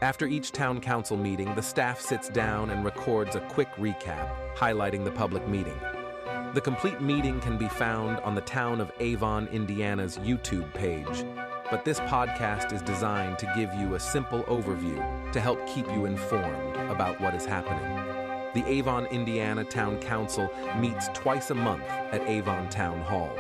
After each town council meeting, the staff sits down and records a quick recap, highlighting the public meeting. The complete meeting can be found on the Town of Avon, Indiana's YouTube page, but this podcast is designed to give you a simple overview to help keep you informed about what is happening. The Avon, Indiana Town Council meets twice a month at Avon Town Hall.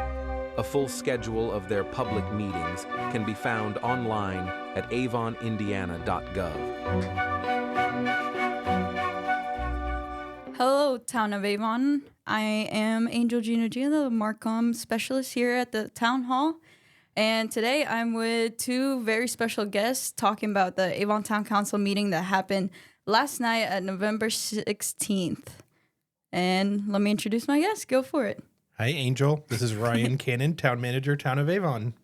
A full schedule of their public meetings can be found online at avonindiana.gov. Hello, Town of Avon. I am Angel Gino-Gino, the MarComm specialist here at the Town Hall. And today I'm with two very special guests talking about the Avon Town Council meeting that happened last night at November 16th. And let me introduce my guests. Go for it. Hi, Angel. This is Ryan Cannon, Town Manager, Town of Avon.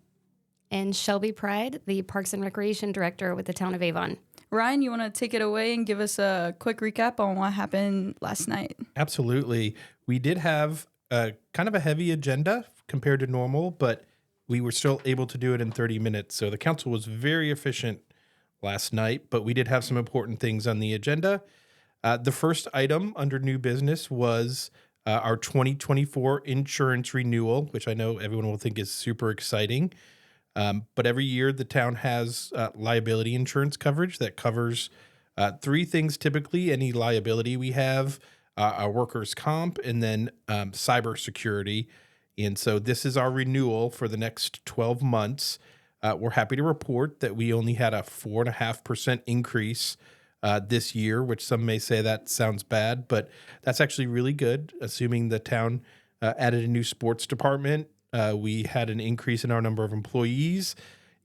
And Shelby Pride, the Parks and Recreation Director with the Town of Avon. Ryan, you want to take it away and give us a quick recap on what happened last night? Absolutely. We did have kind of a heavy agenda compared to normal, but we were still able to do it in 30 minutes. So the council was very efficient last night, but we did have some important things on the agenda. The first item under new business was our 2024 insurance renewal, which I know everyone will think is super exciting. But every year the town has liability insurance coverage that covers three things typically: any liability we have, our workers' comp, and then cybersecurity. And so this is our renewal for the next 12 months. We're happy to report that we only had a 4.5% increase this year, which some may say that sounds bad, but that's actually really good, assuming the town added a new sports department. We had an increase in our number of employees,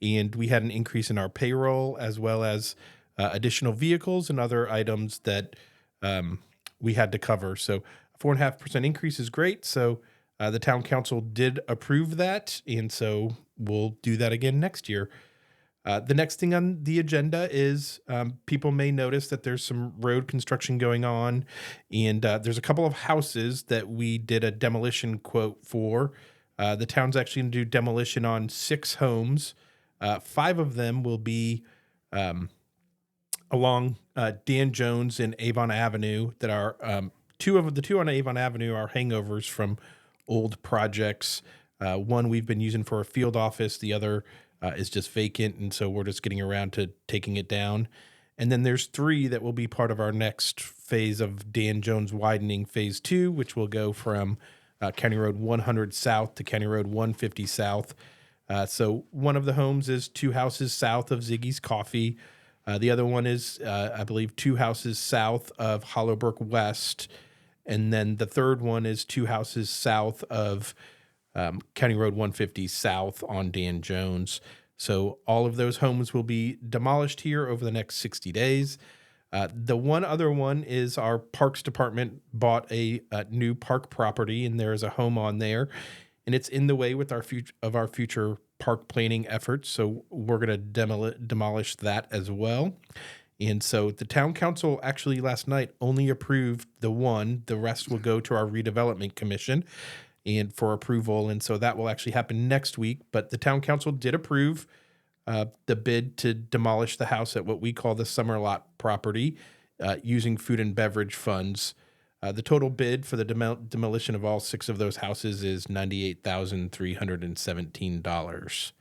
and we had an increase in our payroll, as well as additional vehicles and other items that we had to cover. So a 4.5% increase is great. So the town council did approve that, and so we'll do that again next year. The next thing on the agenda is people may notice that there's some road construction going on, and there's a couple of houses that we did a demolition quote for. The town's actually going to do demolition on 6 homes. 5 of them will be along Dan Jones and Avon Avenue that are the two on Avon Avenue are hangovers from old projects. One we've been using for a field office. The other is just vacant, and so we're just getting around to taking it down. And then there's 3 that will be part of our next phase of Dan Jones widening, phase 2, which will go from County Road 100 South to County Road 150 South. So one of the homes is 2 houses south of Ziggy's Coffee. The other one is, I believe, 2 houses south of Hollowbrook West. And then the third one is 2 houses south of County Road 150 South on Dan Jones. So all of those homes will be demolished here over the next 60 days. The one other one is our Parks Department bought a new park property, and there is a home on there, and it's in the way with our future park planning efforts. So we're going to demolish that as well. And so the town council actually last night only approved the one. The rest will go to our redevelopment commission and for approval. And so that will actually happen next week. But the town council did approve the bid to demolish the house at what we call the Summer Lot property using food and beverage funds. The total bid for the demolition of all 6 of those houses is $98,317.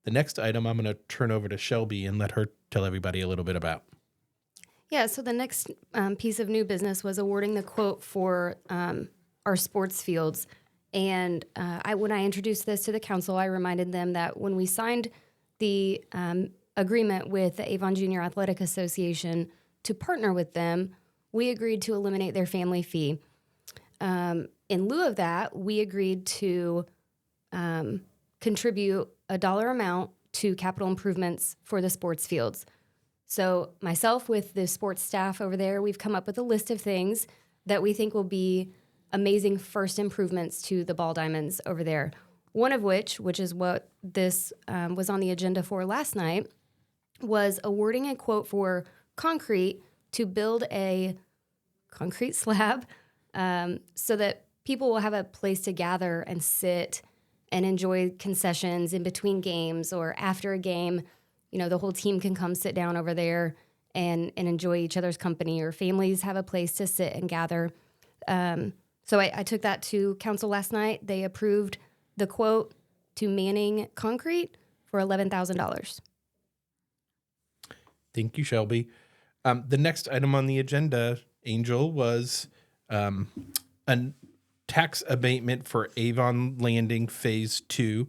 The next item I'm going to turn over to Shelby and let her tell everybody a little bit about. Yeah, so the next piece of new business was awarding the quote for our sports fields. And when I introduced this to the council, I reminded them that when we signed the agreement with the Avon Junior Athletic Association to partner with them, we agreed to eliminate their family fee. In lieu of that, we agreed to contribute a dollar amount to capital improvements for the sports fields. So myself with the sports staff over there, we've come up with a list of things that we think will be amazing first improvements to the ball diamonds over there. One of which is what this was on the agenda for last night, was awarding a quote for concrete to build a concrete slab so that people will have a place to gather and sit and enjoy concessions in between games or after a game. You know, the whole team can come sit down over there and enjoy each other's company, or families have a place to sit and gather. So I took that to council last night. They approved the quote to Manning Concrete for $11,000. Thank you, Shelby. The next item on the agenda, Angel, was a tax abatement for Avon Landing Phase 2.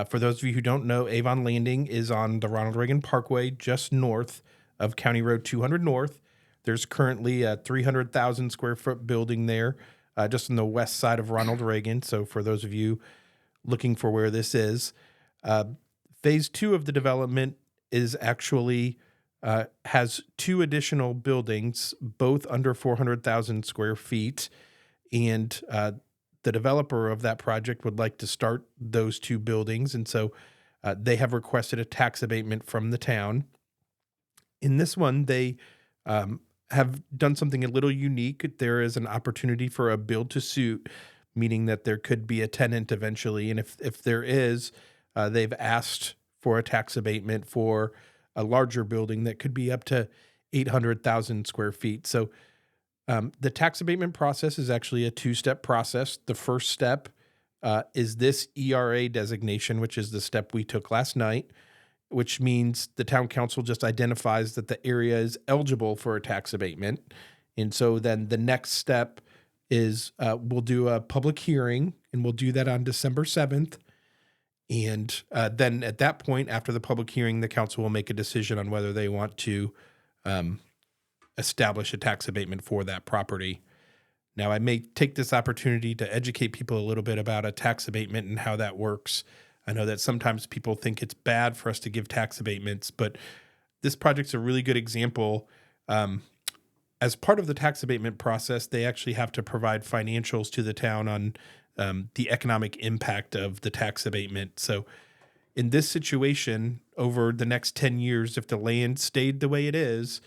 For those of you who don't know, Avon Landing is on the Ronald Reagan Parkway, just north of County Road 200 North. There's currently a 300,000 square foot building there, just on the west side of Ronald Reagan. So for those of you looking for where this is, Phase 2 of the development is actually has 2 additional buildings, both under 400,000 square feet. And the developer of that project would like to start those 2 buildings. And so they have requested a tax abatement from the town. In this one, they have done something a little unique. There is an opportunity for a build to suit, meaning that there could be a tenant eventually. And if there is, they've asked for a tax abatement for a larger building that could be up to 800,000 square feet. So the tax abatement process is actually a 2-step process. The first step is this ERA designation, which is the step we took last night, which means the town council just identifies that the area is eligible for a tax abatement. And so then the next step is we'll do a public hearing, and we'll do that on December 7th. And then at that point, after the public hearing, the council will make a decision on whether they want to establish a tax abatement for that property. Now, I may take this opportunity to educate people a little bit about a tax abatement and how that works. I know that sometimes people think it's bad for us to give tax abatements, but this project's a really good example. As part of the tax abatement process, they actually have to provide financials to the town on the economic impact of the tax abatement. So in this situation, over the next 10 years, if the land stayed the way it is,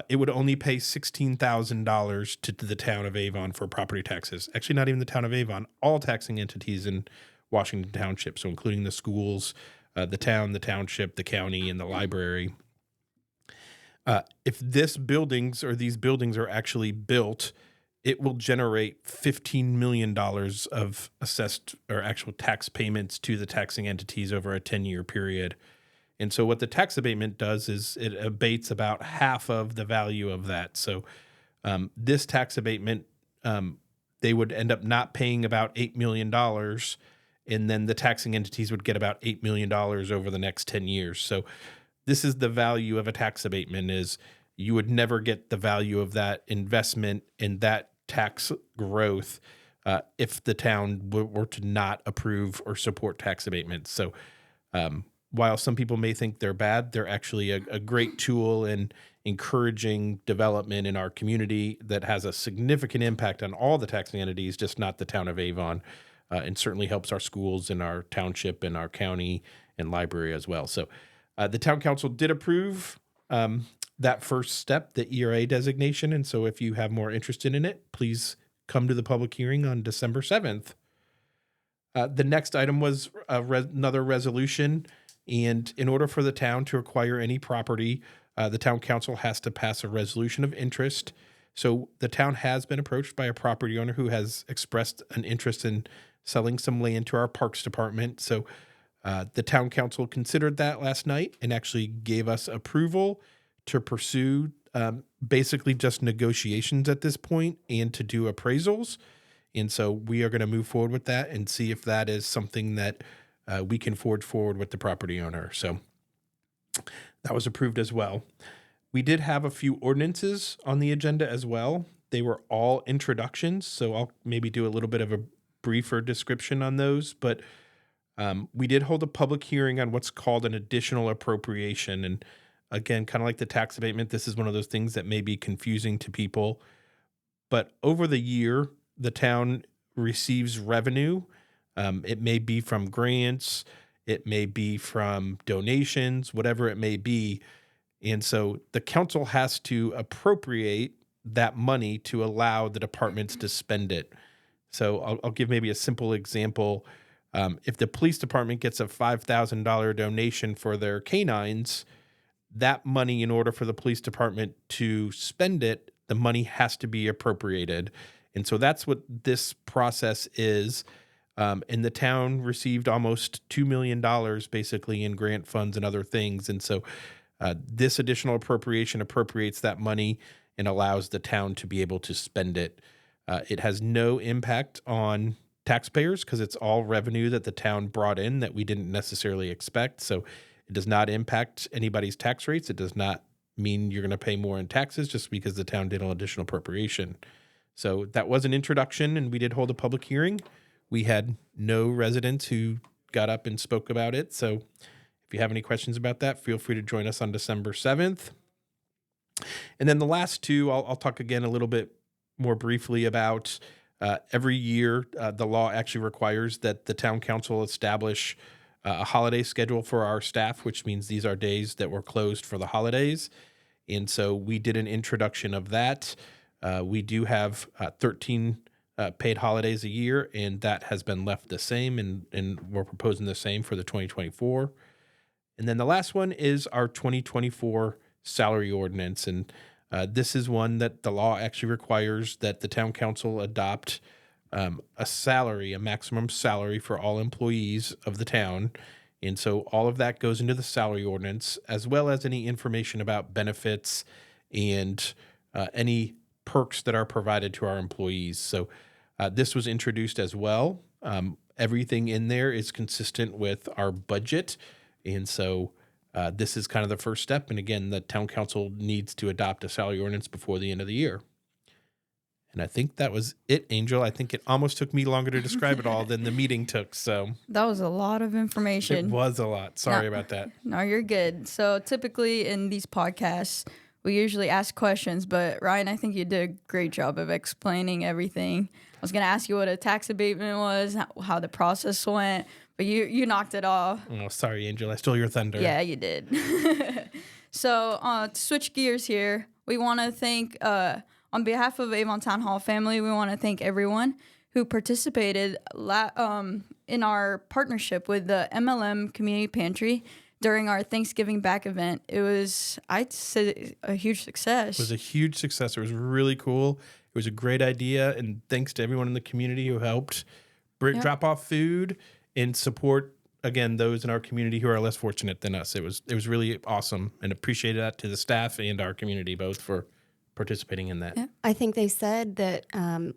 it would only pay $16,000 to the town of Avon for property taxes. Actually, not even the town of Avon, all taxing entities in Washington Township, so including the schools, the town, the township, the county, and the library. If these buildings are actually built, it will generate $15 million of assessed or actual tax payments to the taxing entities over a 10-year period. And so what the tax abatement does is it abates about half of the value of that. So this tax abatement, they would end up not paying about $8 million, and then the taxing entities would get about $8 million over the next 10 years. So this is the value of a tax abatement, is you would never get the value of that investment in that tax growth if the town were to not approve or support tax abatements. So while some people may think they're bad, they're actually a great tool in encouraging development in our community that has a significant impact on all the taxing entities, just not the town of Avon, and certainly helps our schools and our township and our county and library as well. So the town council did approve that first step, the ERA designation. And so if you have more interest in it, please come to the public hearing on December 7th. The next item was another resolution. And in order for the town to acquire any property, the town council has to pass a resolution of interest. So the town has been approached by a property owner who has expressed an interest in selling some land to our parks department. So the town council considered that last night and actually gave us approval to pursue basically just negotiations at this point and to do appraisals. And so we are going to move forward with that and see if that is something that we can forge forward with the property owner. So that was approved as well. We did have a few ordinances on the agenda as well. They were all introductions, so I'll maybe do a little bit of a briefer description on those. But we did hold a public hearing on what's called an additional appropriation. And again, kind of like the tax abatement, this is one of those things that may be confusing to people. But over the year, the town receives revenue. It may be from grants, it may be from donations, whatever it may be. And so the council has to appropriate that money to allow the departments to spend it. So I'll give maybe a simple example. If the police department gets a $5,000 donation for their canines, that money, in order for the police department to spend it, the money has to be appropriated. And so that's what this process is. And the town received almost $2 million basically in grant funds and other things. And so this additional appropriation appropriates that money and allows the town to be able to spend it. It has no impact on taxpayers because it's all revenue that the town brought in that we didn't necessarily expect. So it does not impact anybody's tax rates. It does not mean you're going to pay more in taxes just because the town did an additional appropriation. So that was an introduction, and we did hold a public hearing. We had no residents who got up and spoke about it. So if you have any questions about that, feel free to join us on December 7th. And then the last two, I'll talk again a little bit more briefly about. Every year, the law actually requires that the town council establish a holiday schedule for our staff, which means these are days that were closed for the holidays. And so we did an introduction of that. We do have 13 paid holidays a year, and that has been left the same, and we're proposing the same for the 2024. And then the last one is our 2024 salary ordinance. And this is one that the law actually requires that the town council adopt a maximum salary for all employees of the town. And so all of that goes into the salary ordinance, as well as any information about benefits and any perks that are provided to our employees. So this was introduced as well. Everything in there is consistent with our budget. And so this is kind of the first step. And again, the town council needs to adopt a salary ordinance before the end of the year. And I think that was it, Angel. I think it almost took me longer to describe it all than the meeting took. So That was a lot of information. it was a lot. Sorry about that. No, you're good. So typically in these podcasts, we usually ask questions, but Ryan, I think you did a great job of explaining everything. I was going to ask you what a tax abatement was, how the process went, but you knocked it off. Oh, sorry, Angel. I stole your thunder. Yeah, you did. So to switch gears here, we want to thank, on behalf of Avon Town Hall family, we want to thank everyone who participated in our partnership with the MLM Community Pantry during our Thanksgiving back event. It was, I'd say, a huge success. It was a huge success. It was really cool. It was a great idea. And thanks to everyone in the community who helped drop off food and support, again, those in our community who are less fortunate than us. It was really awesome, and appreciate that to the staff and our community both for participating in that. Yeah. I think they said that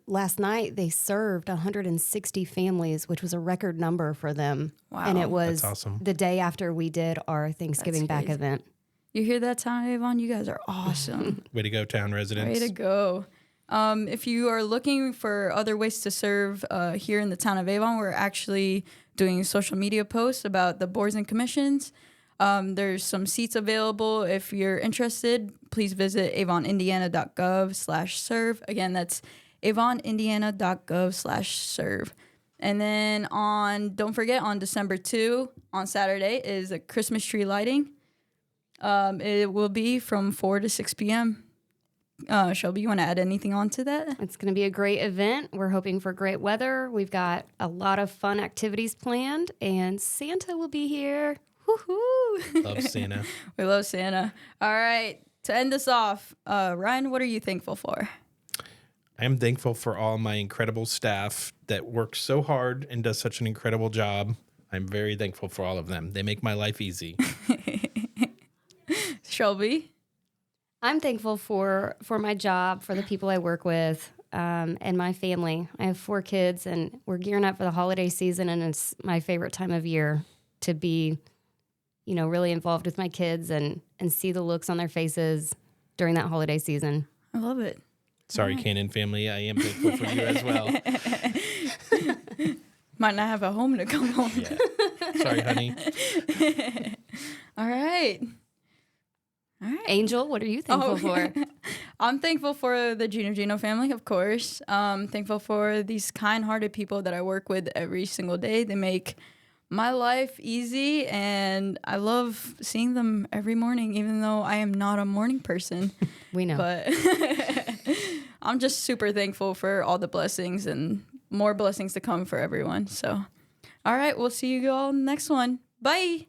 last night they served 160 families, which was a record number for them. Wow. And it was That's awesome. the day after we did our Thanksgiving That's back crazy. event. You hear that, Town of Avon? You guys are awesome. Way to go, town residents. Way to go. If you are looking for other ways to serve here in the town of Avon, we're actually doing social media posts about the boards and commissions. There's some seats available. If you're interested, please visit avonindiana.gov/serve. Again, that's avonindiana.gov/serve. And then don't forget, on December 2, on Saturday, is a Christmas tree lighting. It will be from 4 to 6 p.m. Shelby, you want to add anything on to that? It's going to be a great event. We're hoping for great weather. We've got a lot of fun activities planned, and Santa will be here. Woohoo! Love Santa. We love Santa. All right, to end this off, Ryan, what are you thankful for? I am thankful for all my incredible staff that works so hard and does such an incredible job. I'm very thankful for all of them. They make my life easy. Shelby? I'm thankful for my job, for the people I work with, and my family. I have 4 kids, and we're gearing up for the holiday season, and it's my favorite time of year to be, really involved with my kids and see the looks on their faces during that holiday season. I love it. Sorry, Cannon family. I am thankful for you as well. Might not have a home to come home to. Yeah. Sorry, honey. All right. Angel, what are you thankful for? I'm thankful for the Gino-Gino family, of course. Thankful for these kind-hearted people that I work with every single day. They make my life easy, and I love seeing them every morning, even though I am not a morning person. We know. But I'm just super thankful for all the blessings and more blessings to come for everyone. So, all right, we'll see you all next one. Bye.